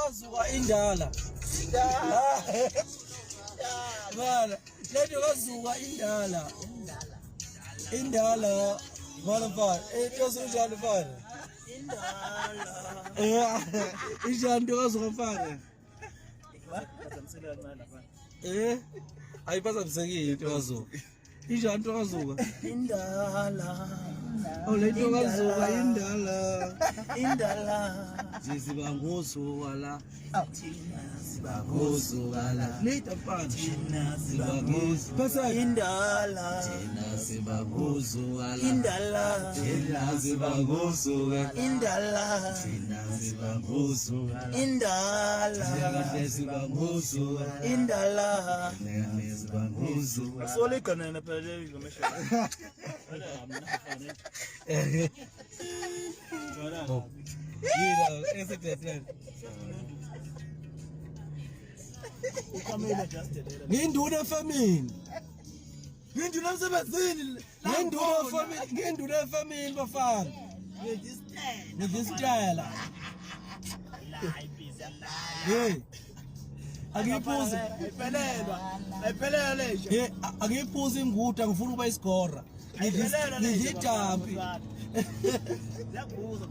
kazuka indala. Bana, lento kazuka indala. Indala. Bana mfana, kazuka mfana. Indala. Injani kazuka mfana? Ayiphazamisekile into kazuka. Injani into kazuka? Indala. Oh, lento kazuka indala. Indala. Ziziba ngosuka la. Ziba ngosuka la. Later mfana. Ziba ngosuka. Indala. Ziba ngosuka la. Indala. Ziba ngosuka. Indala. Ziba ngosuka. Indala. Ziba ngosuka. Indala. Ziba ngosuka. Sole kanena pele ngomesha. Yila esethethe. Ukamela just le. Nginduna efamini. Nginduna emsebenzini. Nginduna efamini bafana. Ngidistela. Hey. Angiphuze. Ayiphelele nje. Hey, angiphuze inguta ngifuna ukuba isikora. Ngididampi. Yakuza.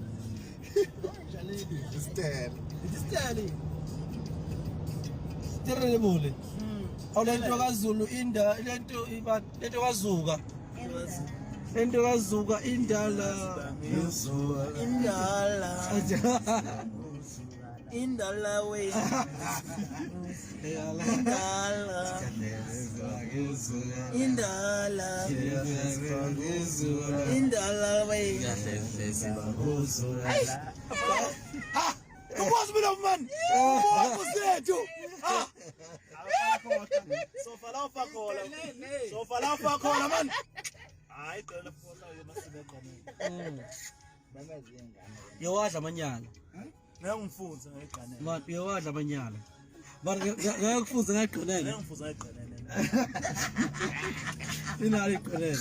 Stele. Stele mole. Awulento kaZulu inda lento kazuka. Lento kazuka indala. Indala. Indala we. Indala. Indala. Indala we. What's with a man? What was there too? So falafa cola man. I tell the phone you must be yowadla amanyala. Ngiyangifundza ngegane. Manje yowadla amanyala. Manje ngiyakufundza ngegane. Ngiyangifundza ngegane. Inali igane.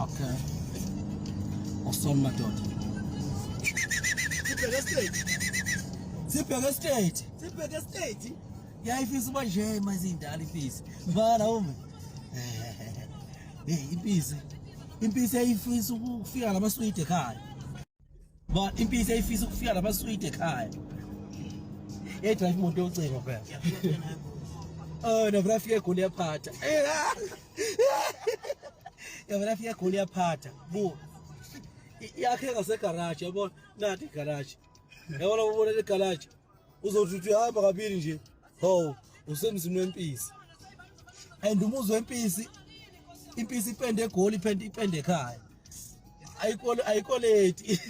Okay. Awesome, my daughter. Sibheke state. Yayifisa uba nje mazindala impisi. Bana uma. Impisi ayifisa ukufika namasweet ekhaya. But impisi ayifisa ukufika namasweet ekhaya. Drive imoto yocingo phela. Oh, navra fika egoli yaphatha. Navra fika egoli yaphatha. Bu. Yakhe ngasegarage yabona nathi igarage. Yabona ubona le garage. Uzothi uhamba kabili nje. Ho, usemzini wempisi. And umuzwe wempisi. Impisi ipende egoli ipende ekhaya. Ayikoleti.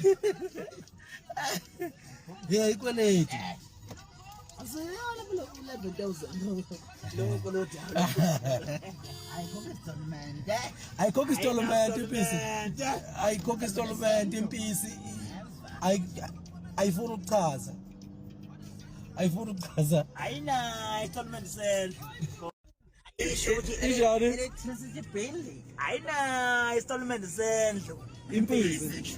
Yeah, ayikoleti. Asiyona phela 11,000. Lo koloti. Ayikhokha istolment impisi. Ayikhokha istolment impisi. Ayifuna ukuchaza. Ayina installment sel. Electricity bill. Ayina installment sel. Impisi.